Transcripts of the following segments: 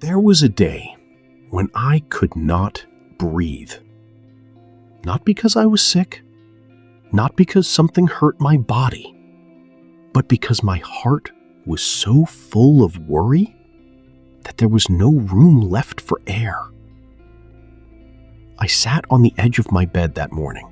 There was a day when I could not breathe. Not because I was sick, not because something hurt my body, but because my heart was so full of worry that there was no room left for air. I sat on the edge of my bed that morning.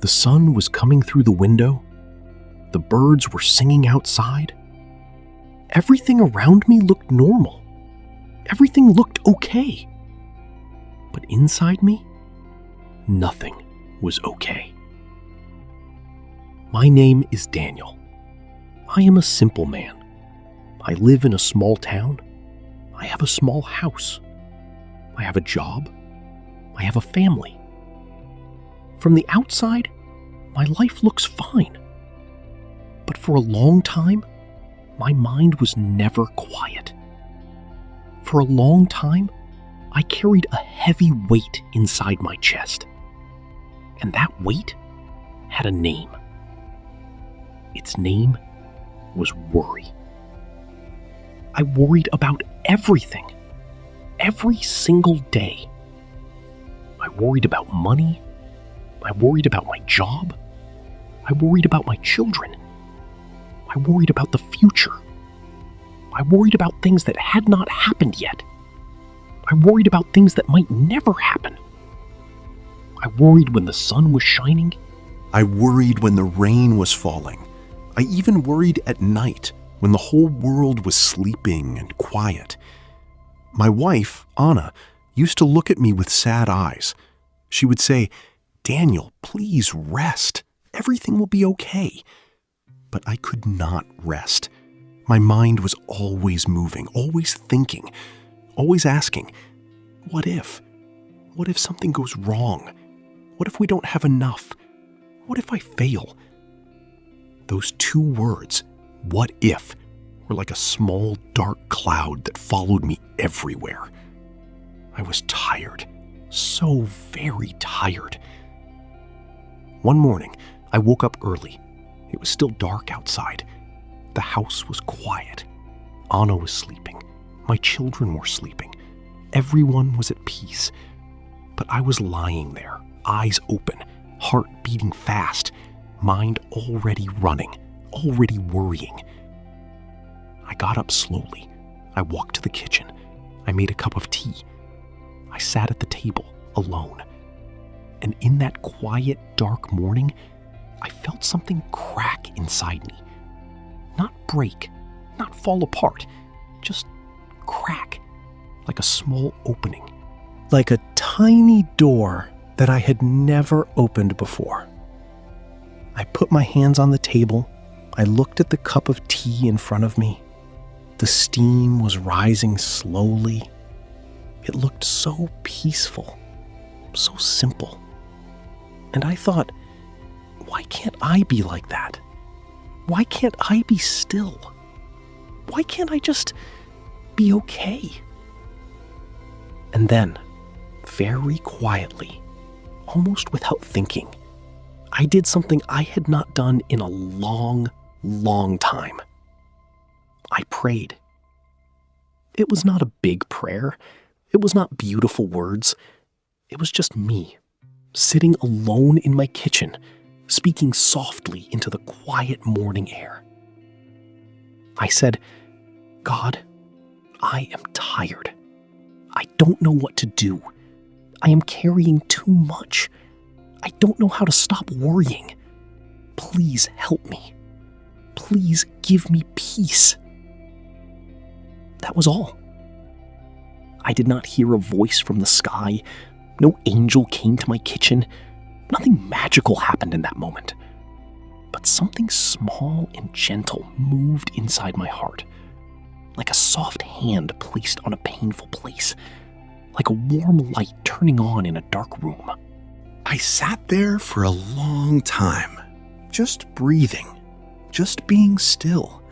The sun was coming through the window. The birds were singing outside. Everything around me looked normal. Everything looked okay. But inside me, nothing was okay. My name is Daniel. I am a simple man. I live in a small town. I have a small house. I have a job. I have a family. From the outside, my life looks fine. But for a long time, my mind was never quiet. For a long time, I carried a heavy weight inside my chest. And that weight had a name. Its name was worry. I worried about everything, every single day. I worried about money. I worried about my job. I worried about my children. I worried about the future. I worried about things that had not happened yet. I worried about things that might never happen. I worried when the sun was shining. I worried when the rain was falling. I even worried at night when the whole world was sleeping and quiet. My wife, Anna, used to look at me with sad eyes. She would say, "Daniel, please rest. Everything will be okay." But I could not rest. My mind was always moving, always thinking, always asking, what if? What if something goes wrong? What if we don't have enough? What if I fail? Those two words, what if, were like a small dark cloud that followed me everywhere. I was tired, so very tired. One morning, I woke up early. It was still dark outside. The house was quiet. Anna was sleeping. My children were sleeping. Everyone was at peace. But I was lying there, eyes open, heart beating fast, mind already running, already worrying. I got up slowly. I walked to the kitchen. I made a cup of tea. I sat at the table, alone. And in that quiet, dark morning, I felt something crack inside me. Not break, not fall apart, just crack, like a small opening. Like a tiny door that I had never opened before. I put my hands on the table. I looked at the cup of tea in front of me. The steam was rising slowly. It looked so peaceful, so simple. And I thought, why can't I be like that? Why can't I be still? Why can't I just be okay? And then, very quietly, almost without thinking, I did something I had not done in a long, long time. I prayed. It was not a big prayer. It was not beautiful words. It was just me, sitting alone in my kitchen, speaking softly into the quiet morning air. I said, "God, I am tired. I don't know what to do. I am carrying too much. I don't know how to stop worrying. Please help me. Please give me peace." That was all. I did not hear a voice from the sky. No angel came to my kitchen. Nothing magical happened in that moment. But something small and gentle moved inside my heart, like a soft hand placed on a painful place, like a warm light turning on in a dark room. I sat there for a long time, just breathing, just being still.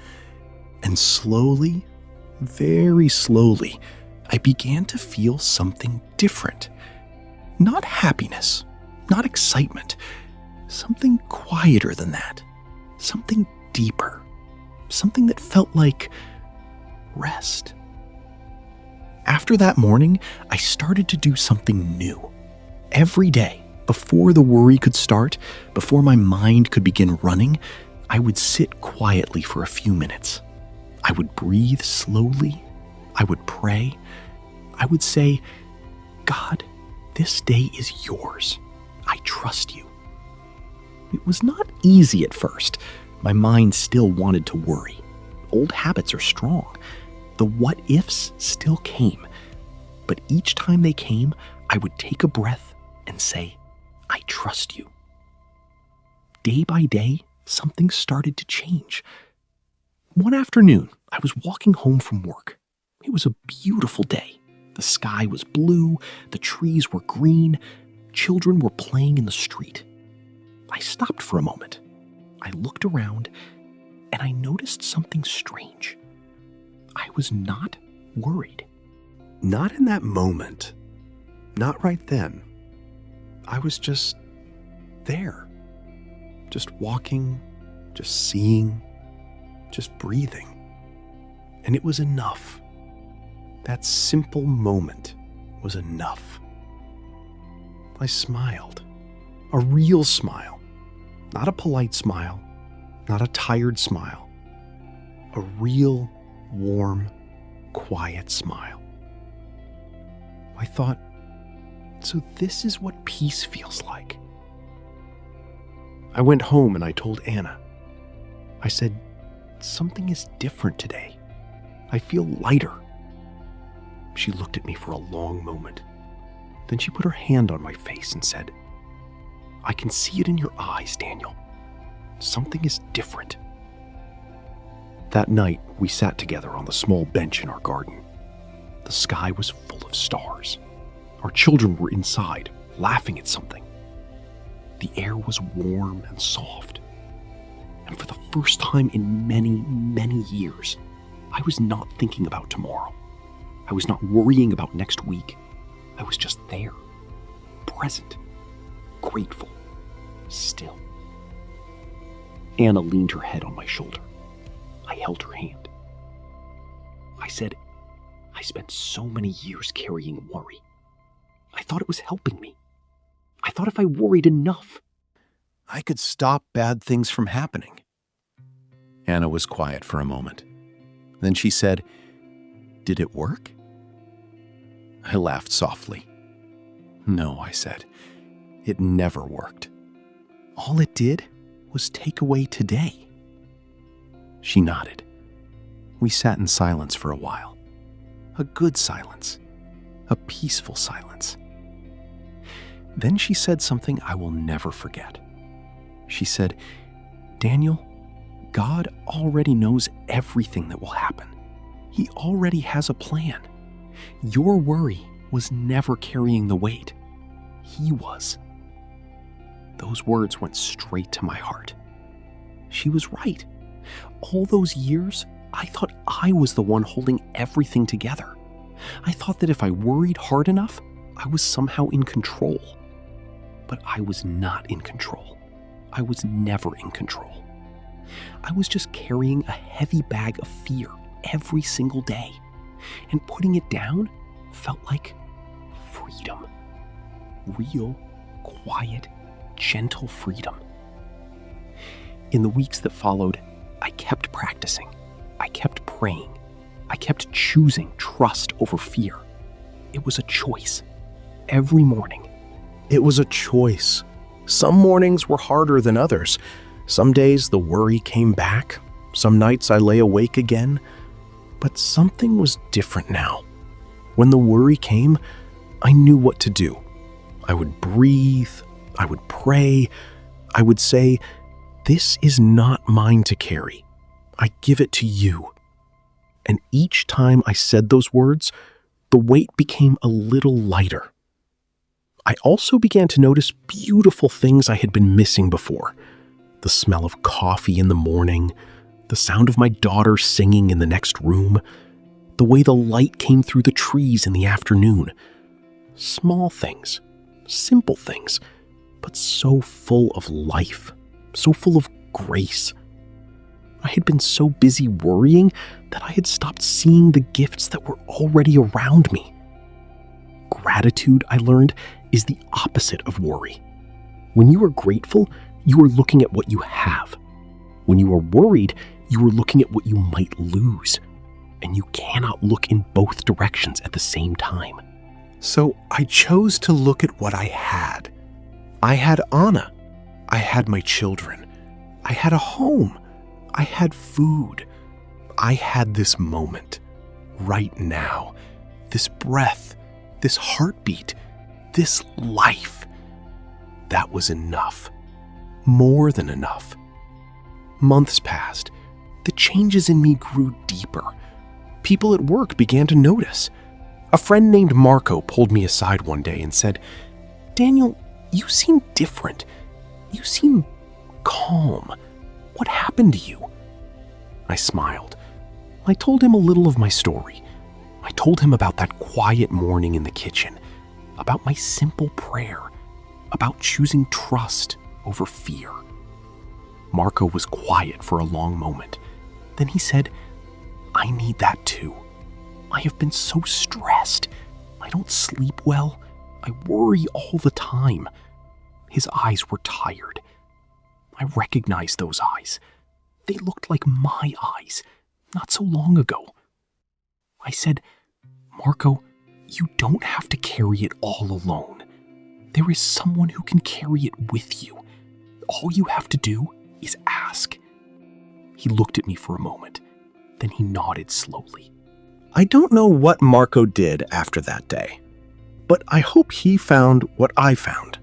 And slowly, very slowly, I began to feel something different. Not happiness, not excitement, something quieter than that, something deeper, something that felt like rest. After that morning, I started to do something new. Every day, before the worry could start, before my mind could begin running, I would sit quietly for a few minutes. I would breathe slowly. I would pray. I would say, God, this day is yours. I trust you. It was not easy at first. My mind still wanted to worry. Old habits are strong. The what-ifs still came. But each time they came, I would take a breath and say, I trust you. Day by day, something started to change. One afternoon, I was walking home from work. It was a beautiful day. The sky was blue, the trees were green, children were playing in the street. I stopped for a moment. I looked around, and I noticed something strange. I was not worried. Not in that moment. Not right then. I was just there. Just walking, just seeing, just breathing. And it was enough. That simple moment was enough. I smiled. A real smile. Not a polite smile. Not a tired smile. A real, warm, quiet smile. I thought, so this is what peace feels like. I went home and I told Anna. I said, something is different today. I feel lighter. She looked at me for a long moment. Then she put her hand on my face and said, I can see it in your eyes, Daniel. Something is different. That night, we sat together on the small bench in our garden. The sky was full of stars. Our children were inside, laughing at something. The air was warm and soft. And for the first time in many, many years, I was not thinking about tomorrow. I was not worrying about next week. I was just there, present, grateful, still. Anna leaned her head on my shoulder. I held her hand. I said, I spent so many years carrying worry. I thought it was helping me. I thought if I worried enough, I could stop bad things from happening. Anna was quiet for a moment. Then she said, Did it work? I laughed softly. No, I said, it never worked. All it did was take away today. She nodded. We sat in silence for a while. A good silence. A peaceful silence. Then she said something I will never forget. She said, Daniel, God already knows everything that will happen. He already has a plan. Your worry was never carrying the weight. He was. Those words went straight to my heart. She was right. All those years, I thought I was the one holding everything together. I thought that if I worried hard enough, I was somehow in control. But I was not in control. I was never in control. I was just carrying a heavy bag of fear every single day, and putting it down felt like freedom. Real, quiet, gentle freedom. In the weeks that followed, I kept practicing. I kept praying. I kept choosing trust over fear. It was a choice. Every morning, it was a choice. Some mornings were harder than others. Some days the worry came back. Some nights I lay awake again. But something was different now. When the worry came, I knew what to do. I would breathe. I would pray. I would say, "This is not mine to carry. I give it to you." And each time I said those words, the weight became a little lighter. I also began to notice beautiful things I had been missing before. The smell of coffee in the morning, the sound of my daughter singing in the next room, the way the light came through the trees in the afternoon. Small things, simple things, but so full of life, so full of grace. I had been so busy worrying that I had stopped seeing the gifts that were already around me. gratitude, I learned, is the opposite of worry. When you are grateful, you are looking at what you have. When you are worried, you are looking at what you might lose. And you cannot look in both directions at the same time. So I chose to look at what I had. I had Anna. I had my children. I had a home. I had food. I had this moment, right now, this breath, this heartbeat, this life. That was enough. More than enough. Months passed. The changes in me grew deeper. People at work began to notice. A friend named Marco pulled me aside one day and said, "Daniel, you seem different. You seem calm. What happened to you?" I smiled. I told him a little of my story. I told him about that quiet morning in the kitchen, about my simple prayer, about choosing trust over fear. Marco was quiet for a long moment. Then he said, "I need that too. I have been so stressed. I don't sleep well. I worry all the time." His eyes were tired. I recognized those eyes. They looked like my eyes, not so long ago. I said, "Marco, you don't have to carry it all alone. There is someone who can carry it with you. All you have to do is ask." He looked at me for a moment. Then he nodded slowly. I don't know what Marco did after that day, but I hope he found what I found.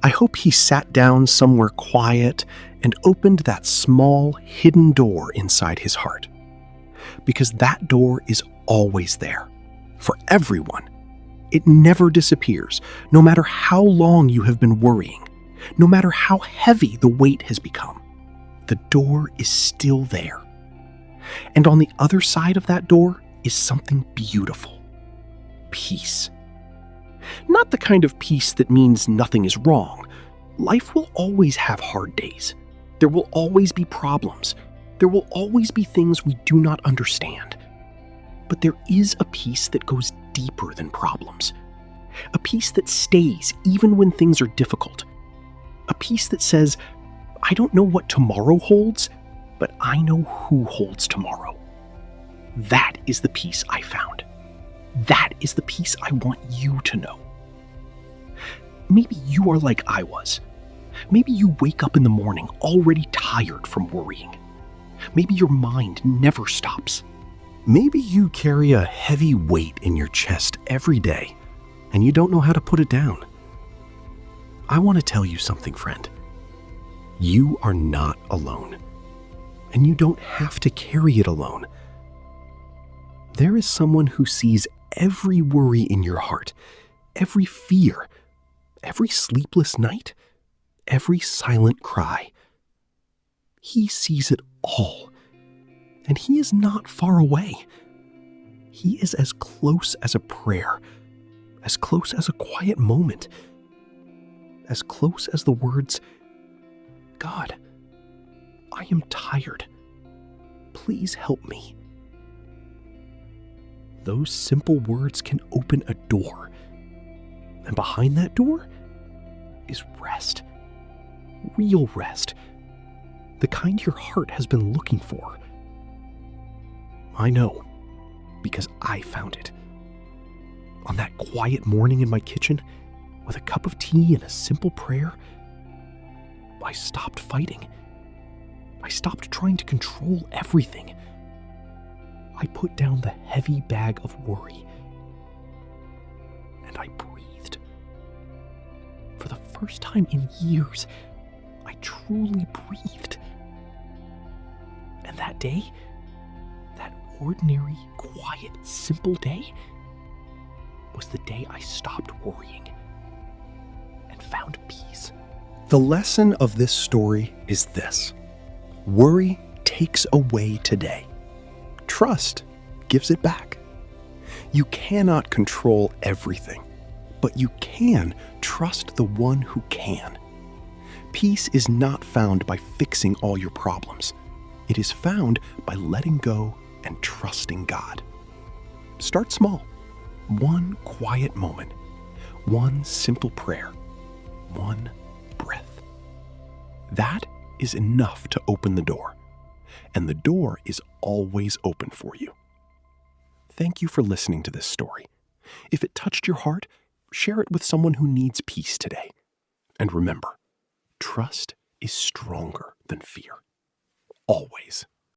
I hope he sat down somewhere quiet and opened that small, hidden door inside his heart. Because that door is always there, for everyone. It never disappears, no matter how long you have been worrying, no matter how heavy the weight has become. The door is still there. And on the other side of that door is something beautiful. Peace. Not the kind of peace that means nothing is wrong. Life will always have hard days. There will always be problems. There will always be things we do not understand. But there is a peace that goes deeper than problems. A peace that stays even when things are difficult. A peace that says, "I don't know what tomorrow holds, but I know who holds tomorrow." That is the peace I found. That is the peace I want you to know. Maybe you are like I was. Maybe you wake up in the morning already tired from worrying. Maybe your mind never stops. Maybe you carry a heavy weight in your chest every day, and you don't know how to put it down. I want to tell you something, friend. You are not alone, and you don't have to carry it alone. There is someone who sees every worry in your heart, every fear, every sleepless night, every silent cry. He sees it all, and he is not far away. He is as close as a prayer, as close as a quiet moment, as close as the words, "God, I am tired. Please help me." Those simple words can open a door, and behind that door is rest. Real rest. The kind your heart has been looking for. I know, because I found it. On that quiet morning in my kitchen, with a cup of tea and a simple prayer, I stopped fighting. I stopped trying to control everything. I put down the heavy bag of worry, and I breathed. For the first time in years, I truly breathed. And that day, that ordinary, quiet, simple day, was the day I stopped worrying and found peace. The lesson of this story is this: worry takes away today. Trust gives it back. You cannot control everything, but you can trust the one who can. Peace is not found by fixing all your problems. It is found by letting go and trusting God. Start small. One quiet moment, one simple prayer, one breath. That is enough to open the door, and the door is always open for you. Thank you for listening to this story. If it touched your heart, share it with someone who needs peace today. And remember, trust is stronger than fear. Always.